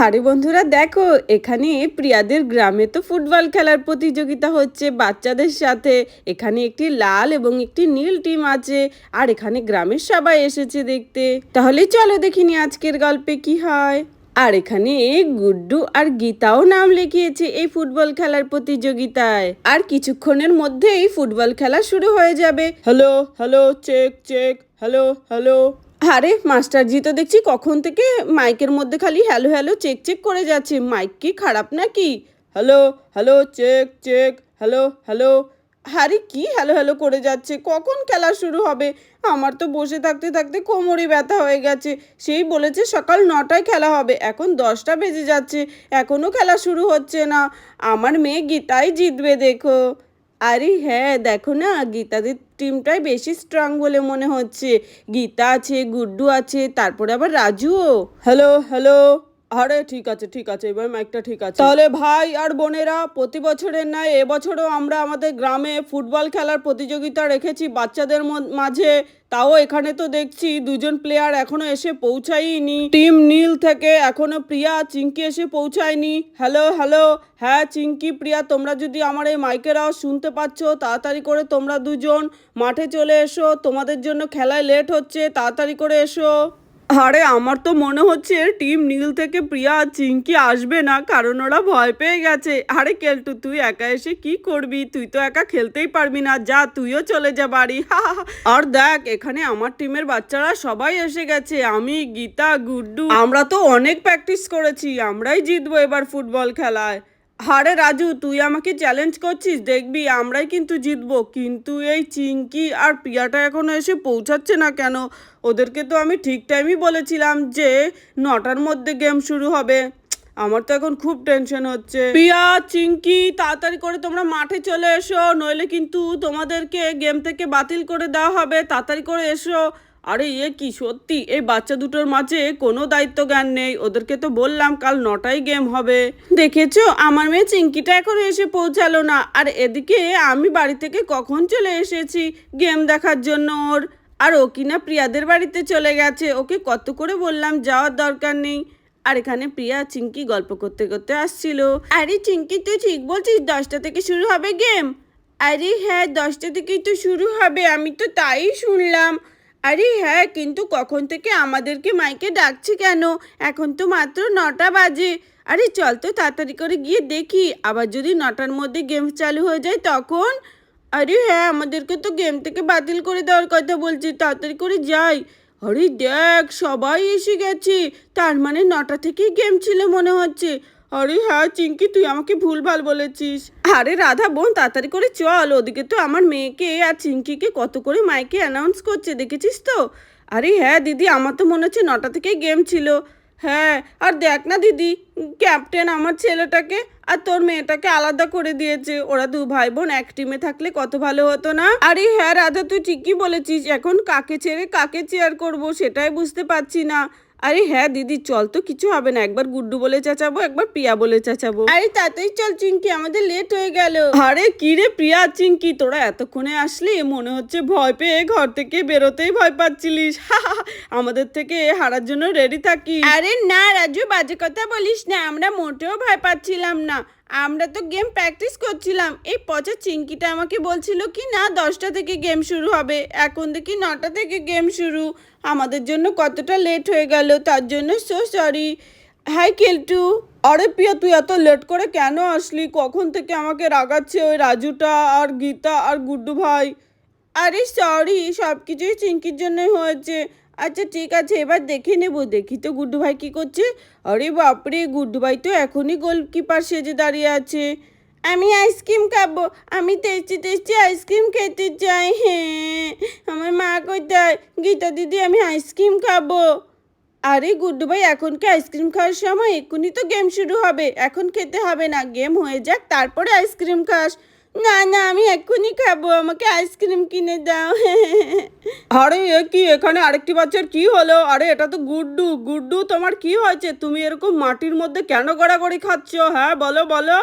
আরে বন্ধুরা দেখো, এখানে প্রিয়াদের গ্রামে তো ফুটবল খেলার প্রতিযোগিতা হচ্ছে বাচ্চাদের সাথে। এখানে একটি লাল এবং একটি নীল টিম আছে। আর এখানে গ্রামের সবাই এসেছে দেখতে। তাহলে চলো দেখিনি আজকের গল্পে কি হয়। আর এখানে গুড্ডু আর গীতাও নাম লিখিয়েছে এই ফুটবল খেলার প্রতিযোগিতায়। আর কিছুক্ষণের মধ্যেই ফুটবল খেলা শুরু হয়ে যাবে। Hello hello, check check, hello hello. আরে মাস্টারজি তো দেখছি কখন থেকে মাইকের মধ্যে খালি হ্যালো হ্যালো চেক চেক করে যাচ্ছে। মাইক কি খারাপ নাকি? Hello hello, check check, hello hello. আরে কি হ্যালো হ্যালো করে যাচ্ছে, কখন খেলা শুরু হবে? আমার তো বসে থাকতে থাকতে কোমরই ব্যথা হয়ে গেছে। সেই বলেছে সকাল 9টায় খেলা হবে, এখন 10টা বেজে যাচ্ছে, এখনো খেলা শুরু হচ্ছে না। আমার মেয়ে গীতাই জিতবে দেখো। আরে হ্যাঁ, দেখো না, গীতাদের টিমটাই বেশি স্ট্রং বলে মনে হচ্ছে। গীতা আছে, গুড্ডু আছে, তারপরে আবার রাজুও। Hello hello. আরে ঠিক আছে ঠিক আছে, এবার মাইকটা ঠিক আছে। তাহলে ভাই আর বোনেরা, প্রতি বছরের ন্যায় এবছরও আমরা আমাদের গ্রামে ফুটবল খেলার প্রতিযোগিতা রেখেছি বাচ্চাদের মাঝে। তাও এখানে তো দেখছি দুজন প্লেয়ার এখনো এসে পৌঁছায়নি। টিম নীল থেকে এখনো প্রিয়া চিঙ্কি এসে পৌঁছায়নি। Hello hello. হ্যাঁ চিঙ্কি, প্রিয়া, তোমরা যদি আমার এই মাইকের আওয়াজ শুনতে পাচ্ছ, তাড়াতাড়ি করে তোমরা দুজন মাঠে চলে এসো। তোমাদের জন্য খেলায় লেট হচ্ছে, তাড়াতাড়ি করে এসো। আরে আমার তো মনে হচ্ছে টিম নীল থেকে প্রিয়া আর চিঙ্কি আসবে না, কারণ ওরা ভয় পেয়ে গেছে। আরে কেলটু, তুই একা এসে কি করবি? তুই তো একা খেলতেই পারবি না, যা তুইও চলে যা বাড়ি। আর দেখ, এখানে আমার টিমের বাচ্চারা সবাই এসে গেছে। আমি, গীতা, গুড্ডু, আমরা তো অনেক প্র্যাকটিস করেছি, আমরাই জিতবো এবার ফুটবল খেলায়। আরে রাজু, তুই আমাকে চ্যালেঞ্জ করছিস? দেখবি আমরাই কিন্তু জিতবো। কিন্তু এই চিঙ্কি আর প্রিয়াটা এখনো এসে পৌঁছাচ্ছে না কেন? ওদেরকে তো আমি ঠিক টাইমই বলেছিলাম যে 9টার মধ্যে গেম শুরু হবে। আমার তো এখন খুব টেনশন হচ্ছে। প্রিয়া, চিঙ্কি, তাড়াতাড়ি করে তোমরা মাঠে চলে এসো, নইলে কিন্তু তোমাদেরকে গেম থেকে বাতিল করে দেওয়া হবে। তাড়াতাড়ি করে এসো। আরে কি সত্যি এই বাচ্চা দুটোর মাঝে কোনো দায়িত্ব জ্ঞান নেই? ওদেরকে তো বললাম কাল 9টায় গেম হবে। দেখেছো, আমার মেয়ে চিঙ্কিটা এখনো এসে পৌঁছালো না। আর এদিকে আমি বাড়ি থেকে কখন চলে এসেছি গেম দেখার জন্য ওর। আর ও কিনা প্রিয়াদের বাড়িতে চলে গেছে। ওকে কত করে বললাম যাওয়ার দরকার নেই। আর এখানে প্রিয়া চিঙ্কি গল্প করতে করতে আসছিল। আরে চিঙ্কি, তুই ঠিক বলছিস, 10টা থেকে শুরু হবে গেম? আরে হ্যাঁ, 10টা থেকেই তো শুরু হবে, আমি তো তাই শুনলাম। আরে হ্যাঁ, কিন্তু কখন থেকে আমাদেরকে মাইকে ডাকছে কেন? এখন তো মাত্র 9টা বাজে। আরে চল তো তাড়াতাড়ি করে গিয়ে দেখি, আবার যদি 9টার মধ্যে গেম চালু হয়ে যায় তখন। আরে হ্যাঁ, আমাদেরকে তো গেম থেকে বাতিল করে দেওয়ার কথা বলছে, তাড়াতাড়ি করে যাই। আরে দেখ, সবাই এসে গেছে, তার মানে 9টা থেকেই গেম ছিল মনে হচ্ছে। আরে হ্যাঁ চিঙ্কি, তুই আমাকে ভুলভাল বলেছিস। আরে রাধা বোন, তাড়াতাড়ি করে চল, ওদিকে তো আমার মেয়েকে আর চিঙ্কিকে কত করে মাইকে অ্যানাউন্স করছে, দেখেছিস তো? আরে হ্যাঁ দিদি, আমার তো মনে হচ্ছে 9টা থেকেই গেম ছিল। হ্যাঁ, আর দেখ না দিদি, ক্যাপ্টেন আমার ছেলেটাকে আর তোর মেয়েটাকে আলাদা করে দিয়েছে। ওরা দু ভাই বোন এক টিমে থাকলে কত ভালো হতো না? আরে হ্যাঁ রাধা, তুই ঠিকই বলেছিস, এখন কাকে ছেড়ে কাকে চেয়ার করব সেটাই বুঝতে পারছি না। আরে হ্যাঁ দিদি, চল তো, কিছু হবে না, একবার গুড্ডু বলে চেঁচাবো, একবার প্রিয়া বলে চেঁচাবো। আরে তাতেই চল চিঙ্কি, আমাদের লেট হয়ে গেল। আরে কি রে প্রিয়া, চিঙ্কি, তোরা এতক্ষণে আসলি? মনে হচ্ছে ভয় পেয়ে ঘর থেকে বেরোতেই ভয় পাচ্ছিলিস। আমাদের থেকে হারার জন্য রেডি থাকি। আরে না রাজু, বাজে কথা বলিস না, আমরা মোটেও ভয় পাচ্ছিলাম না। আমরা তো গেম প্র্যাকটিস করছিলাম। এই পচা চিঙ্কিটা আমাকে বলছিল কি না 10টা থেকে গেম শুরু হবে, এখন দেখি 9টা থেকে গেম শুরু। আমাদের জন্য কতটা লেট হয়ে গেল, তার জন্য সো সরি। হাই কেলটু। আরে প্রিয়া, তুই এত লেট করে কেন আসলি? কখন থেকে আমাকে রাগাচ্ছে ওই রাজুটা আর গীতা আর গুড্ডু ভাই। আরে সরি, সব কিছুই চিঙ্কির জন্যই হয়েছে। আচ্ছা ঠিক আছে, এবার দেখে নেবো। দেখি তো গুড্ডু ভাই কি করছে। আরে বাপরে, গুড্ডু ভাই তো এখনই গোলকিপার সেজে দাঁড়িয়ে আছে। আমি আইসক্রিম খাবো, আমি টেস্টি টেস্টি আইসক্রিম খেতে চাই। হ্যাঁ, আমার মা কোথায়? গীতা দিদি, আমি আইসক্রিম খাবো। আরে গুড্ডু ভাই, এখন কি আইসক্রিম খাওয়ার সময়? এক্ষুনি তো গেম শুরু হবে, এখন খেতে হবে না, গেম হয়ে যাক তারপরে আইসক্রিম খাস। না না, আমি এক্ষুনি খাবো, আমাকে আইসক্রিম কিনে দাও। আরে কি, এখানে আরেকটি বাচ্চার কি হলো? আরে এটা তো গুড্ডু। গুড্ডু, তোমার কি হয়েছে? তুমি এরকম মাটির মধ্যে কেন গড়াগড়ি খাচ্ছ? হ্যাঁ বলো বলো।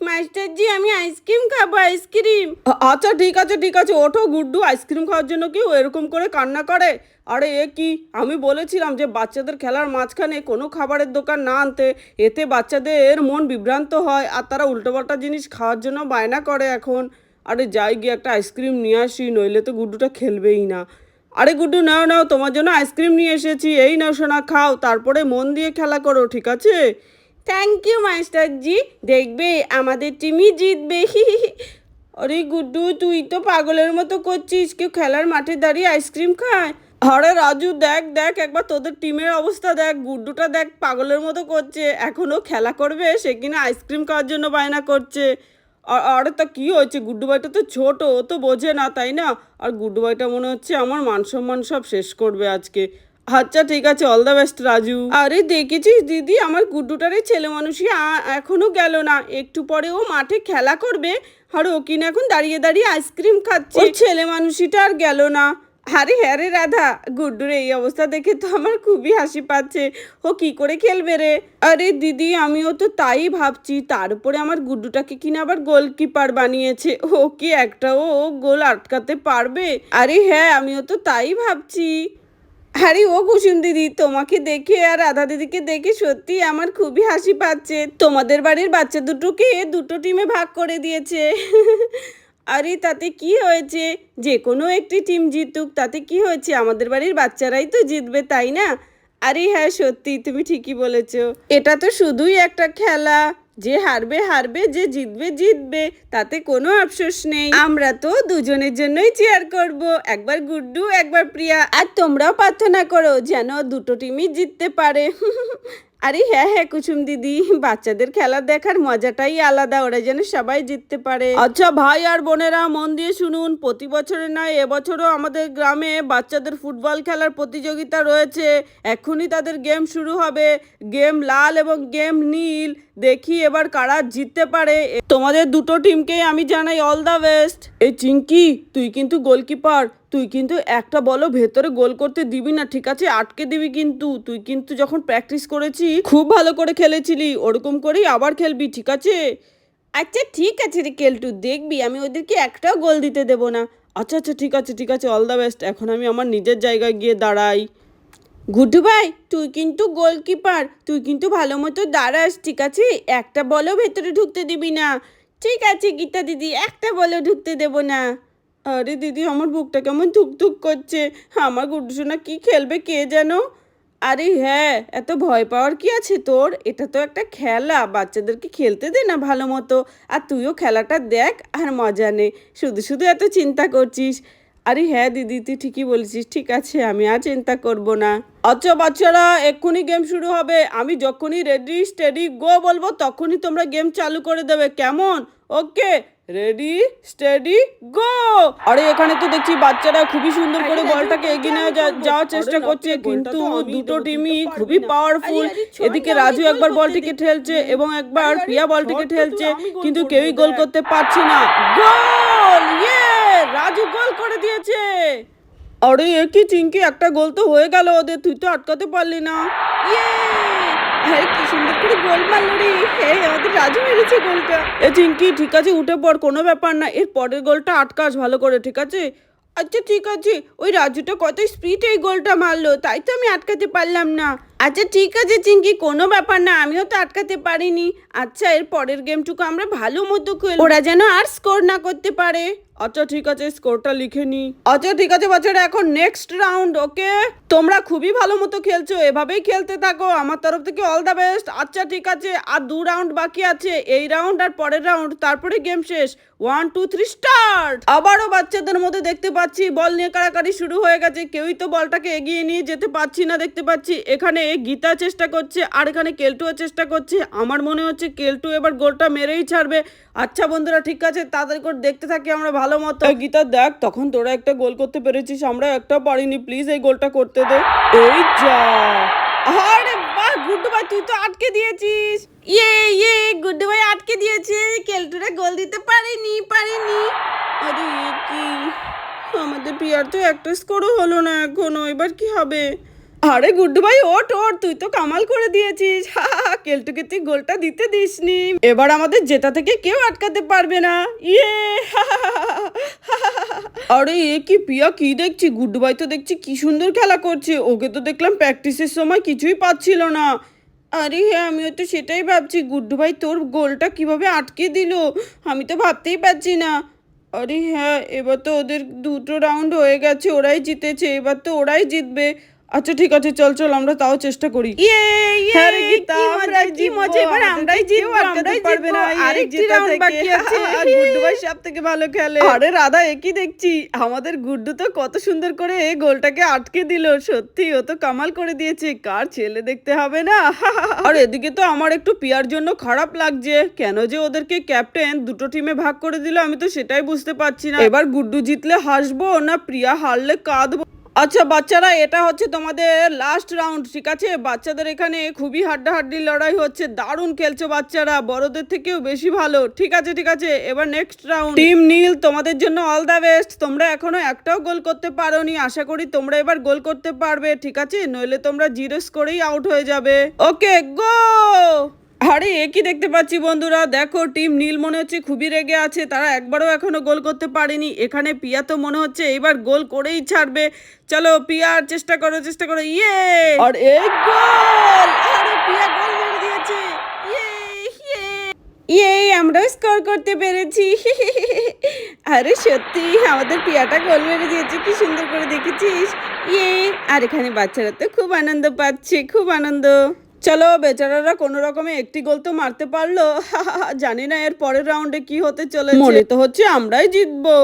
মাস্টারজি আমি আইসক্রিম খাবো, আইসক্রিম। আচ্ছা ঠিক আছে ঠিক আছে, ওঠো গুড্ডু, আইসক্রিম খাওয়ার জন্য কেউ এরকম করে কান্না করে? আরে এ কি, আমি বলেছিলাম যে বাচ্চাদের খেলার মাঝখানে কোনো খাবারের দোকান না আনতে, এতে বাচ্চাদের মন বিভ্রান্ত হয় আর তারা উল্টোপাল্টা জিনিস খাওয়ার জন্য বায়না করে এখন। আরে যাই গিয়ে একটা আইসক্রিম নিয়ে আসি, নইলে তো গুড্ডুটা খেলবেই না। আরে গুড্ডু নাও নাও, তোমার জন্য আইসক্রিম নিয়ে এসেছি, এই নাও সোনা খাও, তারপরে মন দিয়ে খেলা করো, ঠিক আছে? থ্যাংক ইউ মাস্টারজি, দেখবে আমাদের টিমই জিতবে। আরে গুড্ডু তুই তো পাগলের মতো করছিস, কেউ খেলার মাঠে দাঁড়িয়ে আইসক্রিম খায়? আরে রাজু দেখ দেখ একবার তোদের টিমের অবস্থা দেখ, গুড্ডুটা দেখ পাগলের মতো করছে, এখনও খেলা করবে, সে কিনা আইসক্রিম খাওয়ার জন্য বায়না করছে। আরে তা কি হয়েছে, গুড্ডু ভাইটা তো ছোট, ও তো বোঝে না তাই না? আর গুড্ডু ভাইটা মনে হচ্ছে আমার মান সম্মান সব শেষ করবে আজকে। আচ্ছা ঠিক আছে, অল দ্য বেস্ট রাজু। আরে দেখেছিস দিদি, আমার গুড্ডুটারে ছেলে মানুষই এখনো গেল না, একটু পরে ও মাঠে খেলা করবে আর ও কিনা এখন দাঁড়িয়ে দাঁড়িয়ে আইসক্রিম খাচ্ছে, ওই ছেলে মানুষিটা আর গেল না। আরে হ্যাঁ রে রাধা, গুড্ডুর এই অবস্থা দেখে তো আমার খুবই হাসি পাচ্ছে, ও কি করে খেলবে রে? আরে দিদি আমিও তো তাই ভাবছি, তার উপরে আমার গুড্ডুটাকে কিনা আবার গোলকিপার বানিয়েছে, ও কি একটাও ও গোল আটকাতে পারবে? আরে হ্যাঁ আমিও তো তাই ভাবছি। আরে ও কুসুম দিদি, তোমাকে দেখে আর রাধা দিদিকে দেখে সত্যি আমার খুবই হাসি পাচ্ছে, তোমাদের বাড়ির বাচ্চা দুটোকে দুটো টিমে ভাগ করে দিয়েছে। আরে তাতে কি হয়েছে, যে কোনো একটি টিম জিতুক তাতে কি হয়েছে, আমাদের বাড়ির বাচ্চারাই তো জিতবে তাই না? আরে হ্যাঁ সত্যি তুমি ঠিকই বলেছ, এটা তো শুধুই একটা খেলা, যে হারবে হারবে, যে জিতবে জিতবে, তাতে কোনো আফসোস নেই। আমরা তো দুজনের জন্যই চেয়ার করব, একবার গুড্ডু একবার প্রিয়া, আর তোমরাও প্রার্থনা করো যেন দুটো টিমই জিততে পারে। আরে হ্যাঁ হ্যাঁ কুসুম দিদি, বাচ্চাদের খেলা দেখার মজাটাই আলাদা, ওরা যেন সবাই জিততে পারে। আচ্ছা ভাই আর বোনেরা মন দিয়ে শুনুন, প্রতি বছরের নয় এবছরও আমাদের গ্রামে বাচ্চাদের ফুটবল খেলার প্রতিযোগিতা রয়েছে, এখনই তাদের গেম শুরু হবে, গেম লাল এবং গেম নীল, দেখি এবার কারা জিততে পারে। তোমাদের দুটো টিমকেই আমি জানাই অল দ্য বেস্ট। এই চিঙ্কি তুই কিন্তু গোলকিপার, তুই কিন্তু একটা বলও ভেতরে গোল করতে দিবি না, ঠিক আছে? আটকে দিবি কিন্তু, তুই কিন্তু যখন প্র্যাকটিস করেছি খুব ভালো করে খেলেছিলি, ওরকম করেই আবার খেলবি, ঠিক আছে? আচ্ছা ঠিক আছে রে কেলটু, দেখবি আমি ওদেরকে একটাও গোল দিতে দেবো না। আচ্ছা আচ্ছা ঠিক আছে ঠিক আছে, অল দ্য বেস্ট। এখন আমি আমার নিজের জায়গায় গিয়ে দাঁড়াই। গুড্ডু ভাই তুই কিন্তু গোলকিপার, তুই কিন্তু ভালো মতো দাঁড়াস, ঠিক আছে? একটা বলও ভেতরে ঢুকতে দিবি না। ঠিক আছে গীতা দিদি, একটা বলও ঢুকতে দেবো না। আরে দিদি আমার বুকটা কেমন ধুকধুক করছে, আমার গুড্ডু সোনা কি খেলবে কে যেন। আরে হ্যাঁ, এত ভয় পাওয়ার কি আছে তোর, এটা তো একটা খেলা, বাচ্চাদেরকে খেলতে দে না ভালো মতো, আর তুইও খেলাটা দেখ আর মজা নে, শুধু শুধু এত চিন্তা করছিস। আরে হ্যাঁ দিদি তুই ঠিকই বলেছিস, ঠিক আছে আমি আর চিন্তা করব না। আচ্ছা বাচ্চারা এক্ষুনি গেম শুরু হবে, আমি যখনই রেডি স্টেডি গো বলবো তখনই তোমরা গেম চালু করে দেবে, কেমন? Okay ready steady go. আরে এখানে তো দেখছি বাচ্চারা খুবই সুন্দর করে বলটাকে এগিয়ে নিয়ে যাওয়ার চেষ্টা করছে, কিন্তু দুটো টিমই খুবই পাওয়ারফুল। এদিকে রাজু একবার বলটিকে ঠেলছে এবং একবার প্রিয়া বলটিকে ঠেলছে, কিন্তু কেউই গোল করতে পারছে না। গোল! ইয়ে! রাজু গোল করে দিয়েছে। আরে এ কি চিঙ্কি, একটা গোল তো হয়ে গেল ওদের, তুই তো আটকাতে পারলি না। ইয়ে! আরে কি সুন্দর করে গোল মারলো রে, আমাদের রাজু মেরেছে গোলটা। এ চিঙ্কি ঠিক আছে উঠে পড়, কোনো ব্যাপার না, এর পরের গোলটা আটকাস ভালো করে, ঠিক আছে? আচ্ছা ঠিক আছে, ওই রাজুটা কত স্পিডে এই গোলটা মারলো, তাই তো আমি আটকাতে পারলাম না। আচ্ছা ঠিক আছে চিঙ্কি, কোনো ব্যাপার না, আমিও তো আটকাতে পারিনি। আচ্ছা এর পরের গেমটুকু আমরা ভালো মতো খেলবো, ওরা যেন আর স্কোর না করতে পারে। আচ্ছা ঠিক আছে, স্কোরটা লিখে নি। আচ্ছা ঠিক আছে বাচ্চারা, এখন নেক্সট রাউন্ড, ওকে? তোমরা খুবই ভালো মতো খেলছো, এভাবেই খেলতে থাকো, আমার তরফ থেকে অল দ্য বেস্ট। আচ্ছা ঠিক আছে, আর 2 রাউন্ড বাকি আছে, এই রাউন্ড আর পরের রাউন্ড, তারপরে গেম শেষ। 1 2 3 স্টার্ট। আবারও বাচ্চাদের মধ্যে দেখতে পাচ্ছি বল নিয়ে কাড়াকাড়ি শুরু হয়ে গেছে, কেউই তো বলটাকে এগিয়ে নিয়ে যেতে পারছি না, দেখতে পাচ্ছি এখানে গীতা চেষ্টা করছে আর এখানে কেলটুও চেষ্টা করছে, আমার মনে হচ্ছে কেলটু এবার গোলটা মেরেই ছাড়বে। আচ্ছা বন্ধুরা ঠিক আছে, তাড়াতাড়ি করে দেখতে থাকি আমরা ভালো মতো। গীতা দেখ, তখন তোরা একটা গোল করতে পেরেছিস, আমরা একটা পারিনি, প্লিজ এই গোলটা করতে দে। এই যা, আরে বাহ গুড্ডু ভাই তুই তো আটকে দিয়েছিস। ইয়ে গুড্ডু ভাই আটকে দিয়েছে, কেলটুরা গোল দিতে পারেনি। আরে কি, আমাদের প্রিয়ার তো একটা স্কোরও হলো না এখনো, এবার কি হবে? আরে গুড্ডু ভাই ওঠ ওঠ, তুই তো কামাল করে দিয়েছিস। কেলটুকে তুই গোলটা দিতে দিসনি। এবার আমাদের জেতা থেকে কেউ আটকাতে পারবে না। ইয়ে আরে এ কি পিয়া, কি দেখছি? গুড্ডু ভাই তো দেখছি কি সুন্দর খেলা করছে। ওকে তো দেখলাম প্র্যাকটিসের সময় কিছুই পাচ্ছিল না। আরে হ্যাঁ, আমিও তো সেটাই ভাবছি, গুড্ডু ভাই তোর গোলটা কিভাবে আটকে দিল আমি তো ভাবতেই পারছি না। আরে হ্যাঁ, এবার তো ওদের দুটো রাউন্ড হয়ে গেছে, ওরাই জিতেছে, এবার তো ওরাই জিতবে। আচ্ছা ঠিক আছে, চল চল আমরা তাও চেষ্টা করি। হ্যাঁ রে গীতা, আমরাই জিতবো, এবার আমরাই জিতবো, আমরাই পারবে না। আরেকটি রাউন্ড বাকি আছে। গুড্ডু ভাই সব থেকে ভালো খেলে। আরে রাধা, একই দেখছি, আমাদের গুড্ডু তো কত সুন্দর করে গোলটাকে আটকে দিল। সত্যি ও তো কামাল করে দিয়েছে, কার ছেলে দেখতে হবে না। আর এদিকে তো আমার একটু পিয়ার জন্য খারাপ লাগছে, কেন যে ওদেরকে ক্যাপ্টেন দুটো টিমে ভাগ করে দিল আমি তো সেটাই বুঝতে পারছি না। এবার গুড্ডু জিতলে হাসবো না প্রিয়া হারলে কাঁদবো। আচ্ছা বাচ্চারা, এটা হচ্ছে তোমাদের লাস্ট রাউন্ড, ঠিক আছে? বাচ্চাদের এখানে খুবই হাড্ডাহাড্ডি লড়াই হচ্ছে, দারুণ খেলছো বাচ্চারা, বড়দের থেকেও বেশি ভালো। ঠিক আছে ঠিক আছে, এবার নেক্সট রাউন্ড। টিম নীল, তোমাদের জন্য অল দ্য বেস্ট। তোমরা এখনো একটাও গোল করতে পারোনি, আশা করি তোমরা এবার গোল করতে পারবে, ঠিক আছে? নইলে তোমরা জিরো স্কোরেই আউট হয়ে যাবে। ওকে গো। আরে একই দেখতে পাচ্ছি বন্ধুরা, দেখো টিম নীল মনে হচ্ছে খুবই রেগে আছে, তারা একবারও এখনো গোল করতে পারেনি। এখানে পিয়া তো মনে হচ্ছে এইবার গোল করেই ছাড়বে। চলো পিয়া, চেষ্টা করো চেষ্টা করো। ইয়ে, আর এই গোল! আরে পিয়া গোল মেরে দিয়েছে। ইয়ে ইয়ে ইয়ে, আমরাও স্কোর করতে পেরেছি। আরে সত্যি আমাদের পিয়াটা গোল মেরে দিয়েছে, কি সুন্দর করে দেখেছিস? ইয়ে, আর এখানে বাচ্চারা তো খুব আনন্দ পাচ্ছে, খুব আনন্দ। চলো বেচারারা কোনো রকমে একটি গোল তো মারতে পারলো। জানি না এর পরের রাউন্ডে কি হতে চলেছে, মনে তো হচ্ছে আমরাই জিতবো।